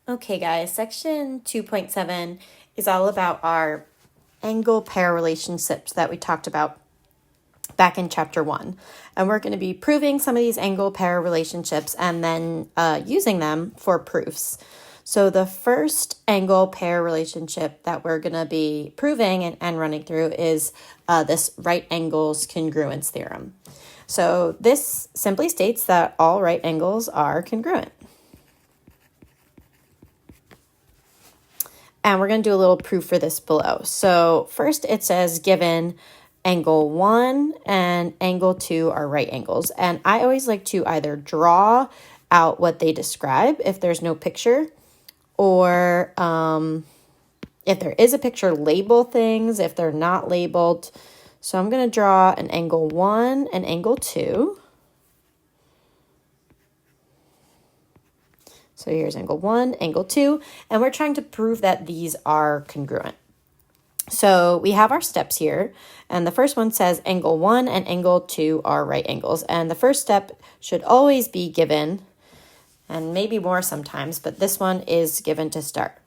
Okay guys, section 2.7 is all about our angle pair relationships that we talked about back in chapter 1. And we're going to be proving some of these angle pair relationships and then using them for proofs. So the first angle pair relationship that we're going to be proving and running through is this right angles congruence theorem. So this simply states that all right angles are congruent. And we're going to do a little proof for this below. So first it says given angle 1 and angle 2 are right angles. And I always like to either draw out what they describe if there's no picture, or if there is a picture, label things if they're not labeled. So I'm going to draw an angle 1 and angle 2. So here's angle 1, angle 2, and we're trying to prove that these are congruent. So we have our steps here, and the first one says angle 1 and angle 2 are right angles. And the first step should always be given, and maybe more sometimes, but this one is given to start.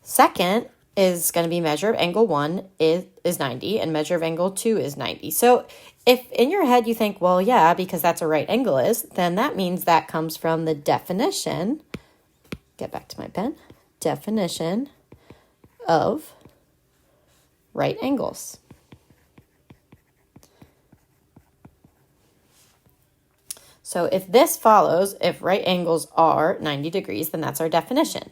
Second is going to be measure of angle 1 is 90, and measure of angle 2 is 90. So if in your head you think, well, yeah, because that's a right angle is, then that means that comes from the definition, get back to my pen, definition of right angles. So if this follows, if right angles are 90 degrees, then that's our definition.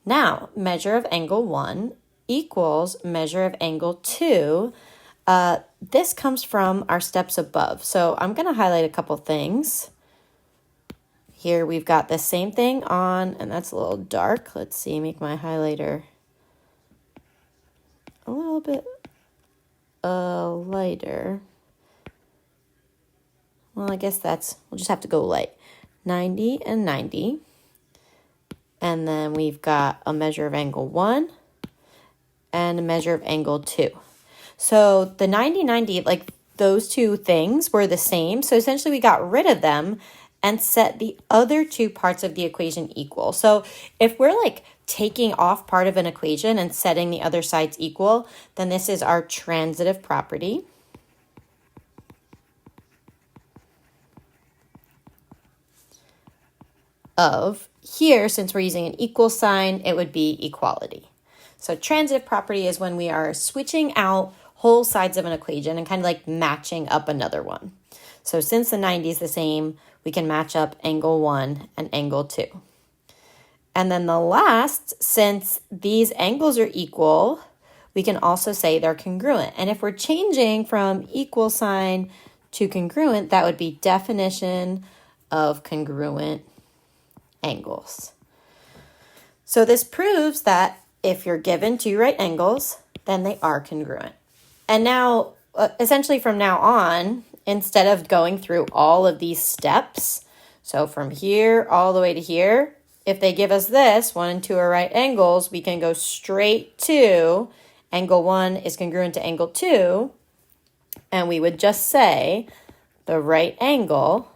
Now, measure of angle 1 equals measure of angle 2. This comes from our steps above. So I'm going to highlight a couple things. Here we've got the same thing on, and that's a little dark. Let's see, make my highlighter a little bit lighter. Well, I guess we'll just have to go light. 90 and 90. And then we've got a measure of angle 1 and a measure of angle 2. So the 90, 90, like those two things were the same. So essentially we got rid of them and set the other two parts of the equation equal. So if we're like taking off part of an equation and setting the other sides equal, then this is our transitive property. Of here, since we're using an equal sign, it would be equality. So transitive property is when we are switching out whole sides of an equation and kind of like matching up another one. So since the 90 is the same, we can match up angle 1 and angle 2. And then the last, since these angles are equal, we can also say they're congruent. And if we're changing from equal sign to congruent, that would be definition of congruent angles. So this proves that if you're given two right angles, then they are congruent. And now, essentially from now on, instead of going through all of these steps, so from here all the way to here, if they give us this, 1 and 2 are right angles, we can go straight to angle 1 is congruent to angle 2, and we would just say the right angle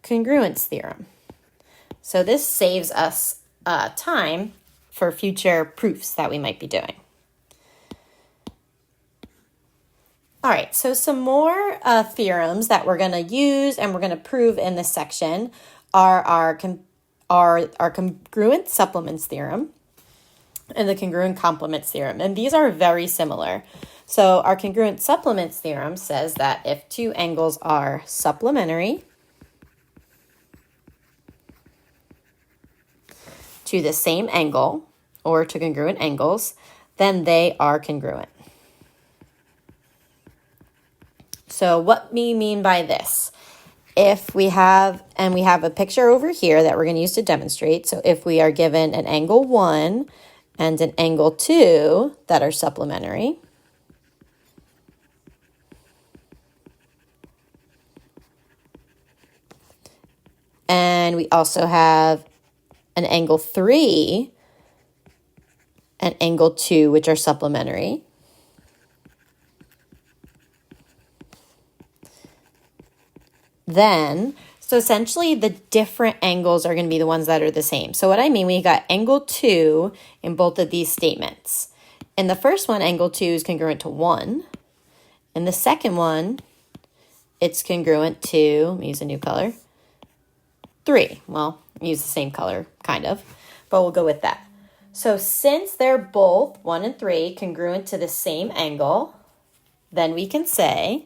congruence theorem. So this saves us time for future proofs that we might be doing. All right, so some more theorems that we're going to use and we're going to prove in this section are our congruent supplements theorem and the congruent complements theorem. And these are very similar. So our congruent supplements theorem says that if two angles are supplementary to the same angle or to congruent angles, then they are congruent. So what we mean by this, if we have a picture over here that we're going to use to demonstrate. So if we are given an angle 1 and an angle 2 that are supplementary, and we also have an angle 3 and angle 2, which are supplementary, then So essentially the different angles are going to be the ones that are the same. So what I mean, we got angle 2 in both of these statements. In the first one, angle 2 is congruent to 1. In the second one, it's congruent to, let me use a new color, 3. Well, use the same color, kind of, but we'll go with that. So since they're both 1 and 3 congruent to the same angle, then we can say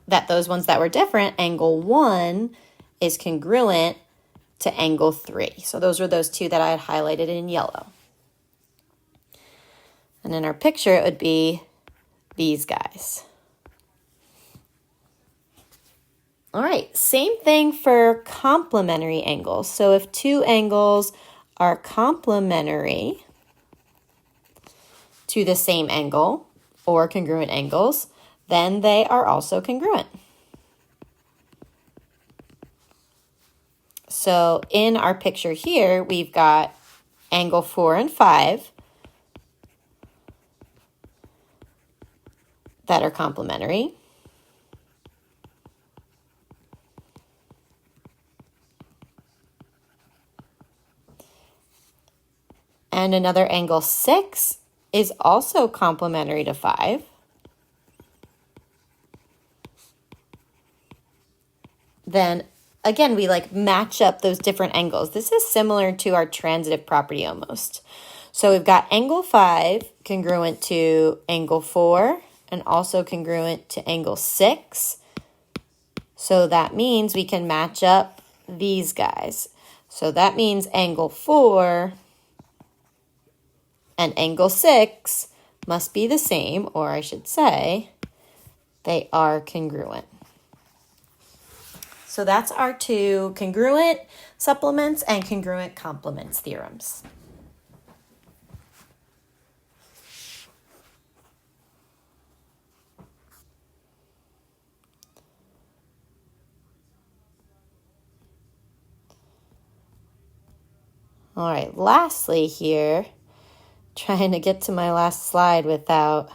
that those ones that were different, angle 1 is congruent to angle 3. So those were those two that I had highlighted in yellow. And in our picture, it would be these guys. All right, same thing for complementary angles. So if two angles are complementary to the same angle or congruent angles, then they are also congruent. So in our picture here, we've got angle 4 and 5 that are complementary. And another angle 6 is also complementary to 5. Then again, we like match up those different angles. This is similar to our transitive property almost. So we've got angle 5 congruent to angle 4 and also congruent to angle 6. So that means we can match up these guys. So that means angle 4 and angle 6 must be the same, or I should say, they are congruent. So that's our two congruent supplements and congruent complements theorems. All right, lastly here, trying to get to my last slide without,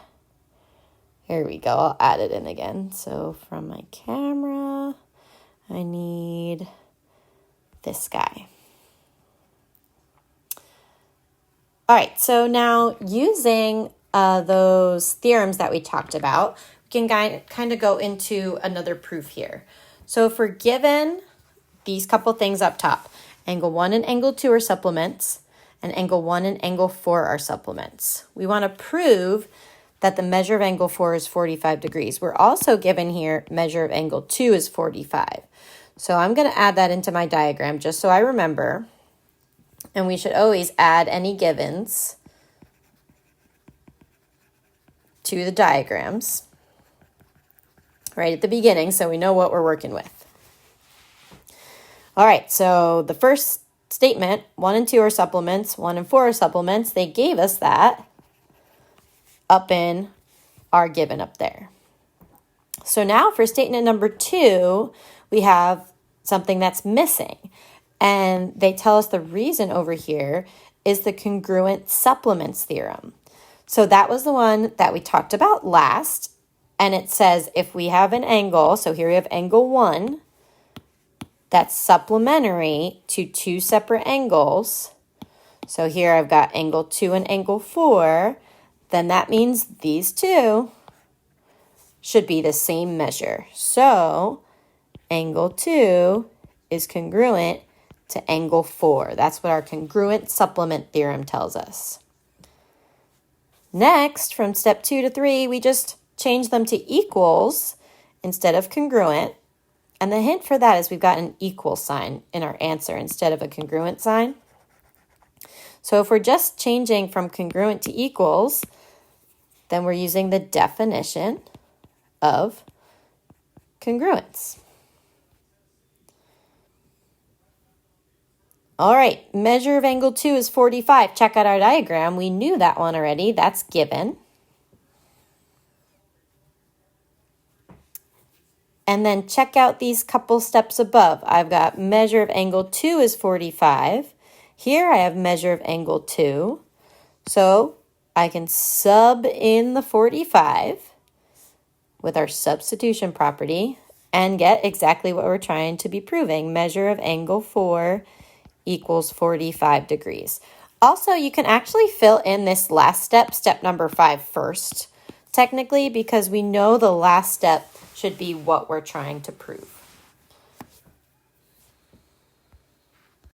here we go, I'll add it in again. So from my camera, I need this guy. All right, so now using those theorems that we talked about, we can kind of go into another proof here. So if we're given these couple things up top, angle 1 and angle 2 are supplements, and angle 1 and angle 4 are supplements. We want to prove that the measure of angle 4 is 45 degrees. We're also given here measure of angle 2 is 45. So I'm going to add that into my diagram just so I remember. And we should always add any givens to the diagrams right at the beginning so we know what we're working with. All right, so the first statement, 1 and 2 are supplements, 1 and 4 are supplements. They gave us that up in our given up there. So now for statement number 2, we have something that's missing. And they tell us the reason over here is the congruent supplements theorem. So that was the one that we talked about last. And it says if we have an angle, so here we have angle 1, that's supplementary to two separate angles. So here I've got angle 2 and angle 4. Then that means these two should be the same measure. So angle 2 is congruent to angle 4. That's what our congruent supplement theorem tells us. Next, from step 2 to 3, we just change them to equals instead of congruent. And the hint for that is we've got an equal sign in our answer instead of a congruent sign. So if we're just changing from congruent to equals, then we're using the definition of congruence. All right, measure of angle 2 is 45. Check out our diagram. We knew that one already. That's given. And then check out these couple steps above. I've got measure of angle 2 is 45. Here I have measure of angle 2. So I can sub in the 45 with our substitution property and get exactly what we're trying to be proving. Measure of angle 4 equals 45 degrees. Also, you can actually fill in this last step, step number 5 first, technically, because we know the last step should be what we're trying to prove.